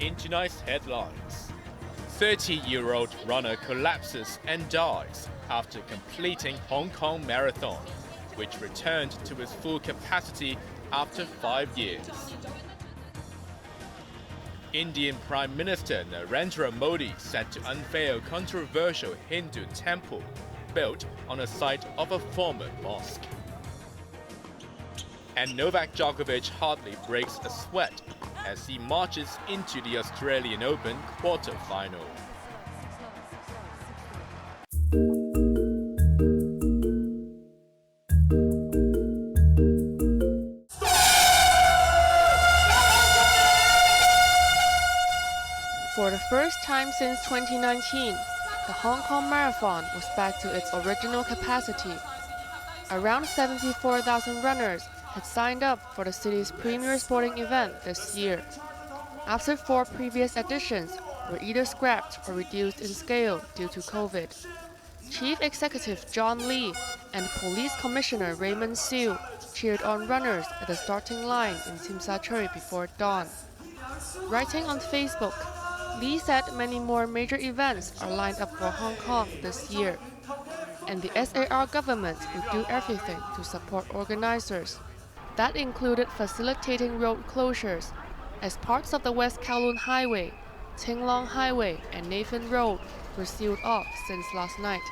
In tonight's headlines, 30-year-old runner collapses and dies after completing Hong Kong Marathon, which returned to its full capacity after 5 years. Indian Prime Minister Narendra Modi set to unveil controversial Hindu temple built on the site of a former mosque. And Novak Djokovic hardly breaks a sweat as he marches into the Australian Open quarter-final. For the first time since 2019, the Hong Kong Marathon was back to its original capacity. Around 74,000 runners had signed up for the city's premier sporting event this year, after 4 previous editions were either scrapped or reduced in scale due to COVID. Chief Executive John Lee and Police Commissioner Raymond Siu cheered on runners at the starting line in Tsim Sha Tsui before dawn. Writing on Facebook, Lee said many more major events are lined up for Hong Kong this year, and the SAR government will do everything to support organizers. That included facilitating road closures, as parts of the West Kowloon Highway, Ting Long Highway and Nathan Road were sealed off since last night.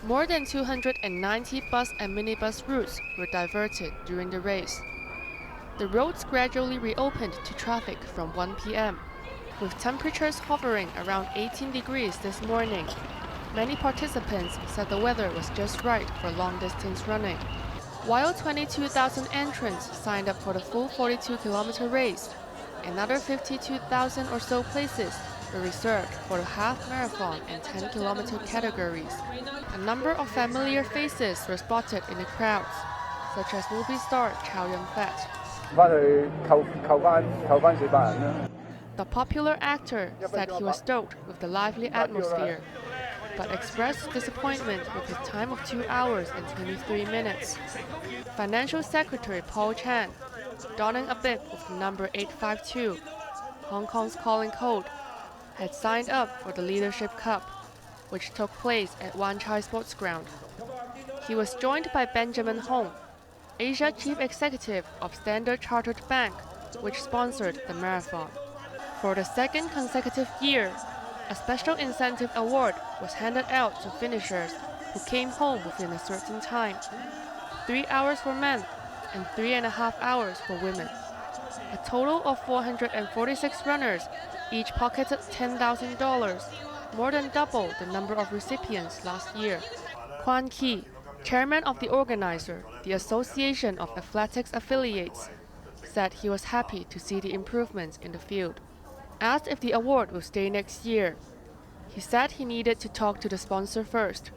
More than 290 bus and minibus routes were diverted during the race. The roads gradually reopened to traffic from 1 p.m., with temperatures hovering around 18 degrees this morning. Many participants said the weather was just right for long-distance running. While 22,000 entrants signed up for the full 42-kilometer race, another 52,000 or so places were reserved for the half marathon and 10-kilometer categories. A number of familiar faces were spotted in the crowds, such as movie star Chow Yun-fat. The popular actor said he was stoked with the lively atmosphere, but expressed disappointment with his time of 2 hours and 23 minutes. Financial Secretary Paul Chan, donning a bib with the number 852, Hong Kong's calling code, had signed up for the Leadership Cup, which took place at Wan Chai Sports Ground. He was joined by Benjamin Hong, Asia Chief Executive of Standard Chartered Bank, which sponsored the marathon. For the second consecutive year, a special incentive award was handed out to finishers who came home within a certain time. 3 hours for men and 3.5 hours for women. A total of 446 runners each pocketed $10,000, more than double the number of recipients last year. Quan Ki, chairman of the organizer, the Association of Athletics Affiliates, said he was happy to see the improvements in the field. Asked if the award will stay next year, he said he needed to talk to the sponsor first.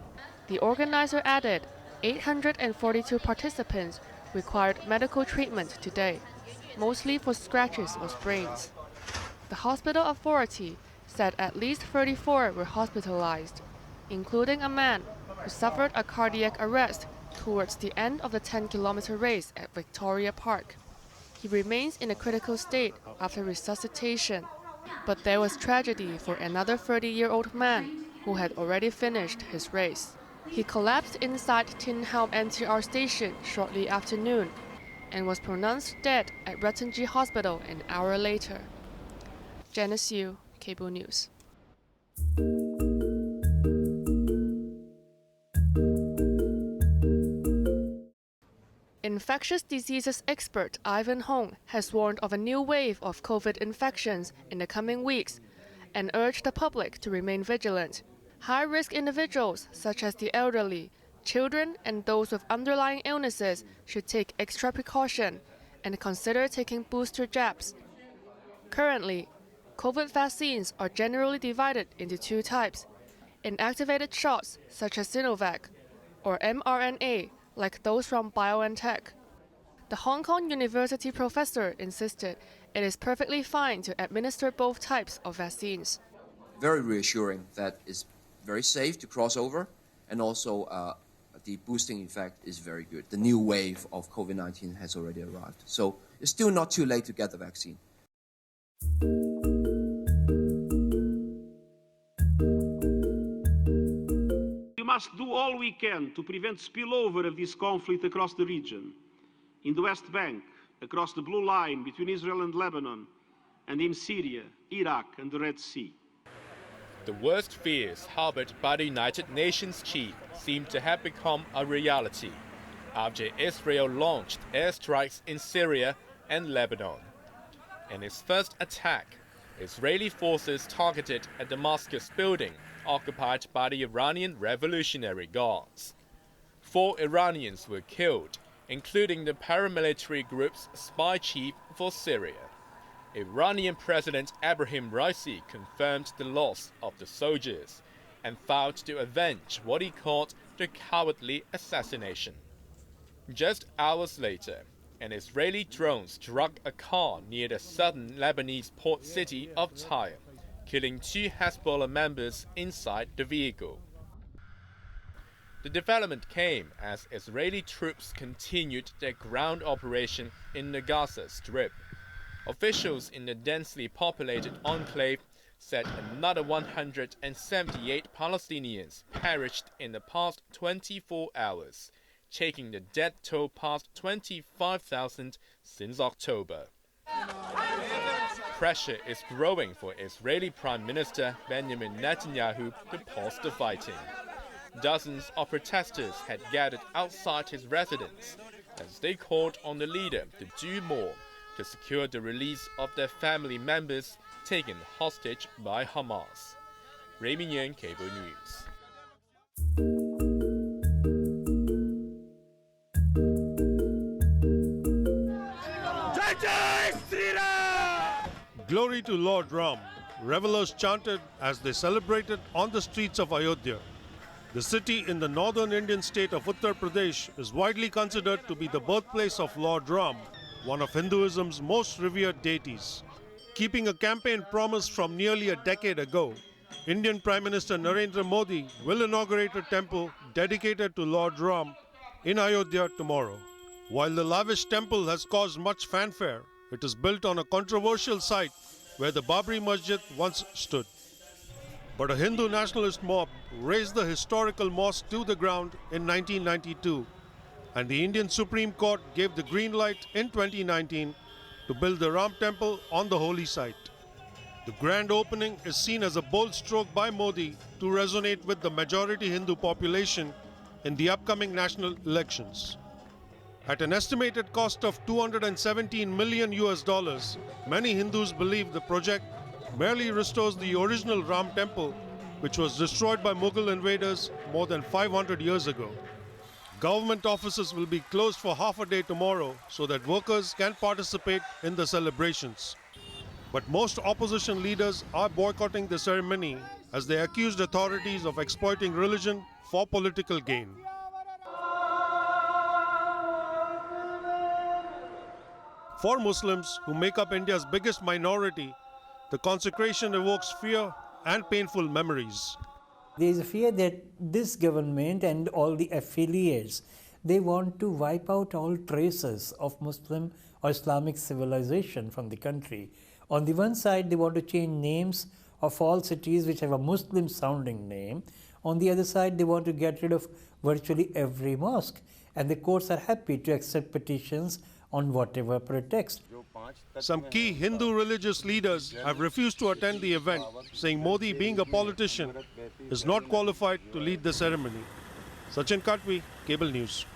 The organizer added 842 participants required medical treatment today, mostly for scratches or sprains. The hospital authority said at least 34 were hospitalized, including a man who suffered a cardiac arrest towards the end of the 10-kilometer race at Victoria Park. He remains in a critical state after resuscitation. But there was tragedy for another 30-year-old man who had already finished his race. He collapsed inside Tin Helm NTR station shortly after noon and was pronounced dead at Rattonji Hospital an hour later. Janice Yu, Cable News. Infectious diseases expert Ivan Hong has warned of a new wave of COVID infections in the coming weeks and urged the public to remain vigilant. High-risk individuals, such as the elderly, children, and those with underlying illnesses, should take extra precaution and consider taking booster jabs. Currently, COVID vaccines are generally divided into 2 types: inactivated shots, such as Sinovac, or mRNA, like those from BioNTech. The Hong Kong University professor insisted it is perfectly fine to administer both types of vaccines. Very reassuring that it's very safe to cross over, and also the boosting effect is very good. The new wave of COVID-19 has already arrived, so it's still not too late to get the vaccine. must do all we can to prevent spillover of this conflict across the region, in the West Bank, across the blue line between Israel and Lebanon, and in Syria, Iraq and the Red Sea. The worst fears harbored by the United Nations chief seem to have become a reality after Israel launched airstrikes in Syria and Lebanon. In its first attack, Israeli forces targeted a Damascus building occupied by the Iranian Revolutionary Guards. 4 Iranians were killed, including the paramilitary group's spy chief for Syria. Iranian President Ebrahim Raisi confirmed the loss of the soldiers and vowed to avenge what he called the cowardly assassination. Just hours later, an Israeli drone struck a car near the southern Lebanese port city of Tyre, killing 2 Hezbollah members inside the vehicle. The development came as Israeli troops continued their ground operation in the Gaza Strip. Officials in the densely populated enclave said another 178 Palestinians perished in the past 24 hours, taking the death toll past 25,000 since October. Pressure is growing for Israeli Prime Minister Benjamin Netanyahu to pause the fighting. Dozens of protesters had gathered outside his residence as they called on the leader to do more to secure the release of their family members taken hostage by Hamas. Ray Minyan, Cable News. Glory to Lord Ram, revelers chanted as they celebrated on the streets of Ayodhya. The city in the northern Indian state of Uttar Pradesh is widely considered to be the birthplace of Lord Ram, one of Hinduism's most revered deities. Keeping a campaign promise from nearly a decade ago, Indian Prime Minister Narendra Modi will inaugurate a temple dedicated to Lord Ram in Ayodhya tomorrow. While the lavish temple has caused much fanfare, it is built on a controversial site where the Babri Masjid once stood. But a Hindu nationalist mob razed the historical mosque to the ground in 1992, and the Indian Supreme Court gave the green light in 2019 to build the Ram temple on the holy site. The grand opening is seen as a bold stroke by Modi to resonate with the majority Hindu population in the upcoming national elections. At an estimated cost of $217 million, many Hindus believe the project merely restores the original Ram temple, which was destroyed by Mughal invaders more than 500 years ago. Government offices will be closed for half a day tomorrow so that workers can participate in the celebrations. But most opposition leaders are boycotting the ceremony as they accused authorities of exploiting religion for political gain. For Muslims, who make up India's biggest minority, the consecration evokes fear and painful memories. There is a fear that this government and all the affiliates, they want to wipe out all traces of Muslim or Islamic civilization from the country. On the one side, they want to change names of all cities which have a Muslim sounding name. On the other side, they want to get rid of virtually every mosque. And the courts are happy to accept petitions on whatever pretext. Some key Hindu religious leaders have refused to attend the event, saying Modi, being a politician, is not qualified to lead the ceremony. Sachin Katwi, Cable News.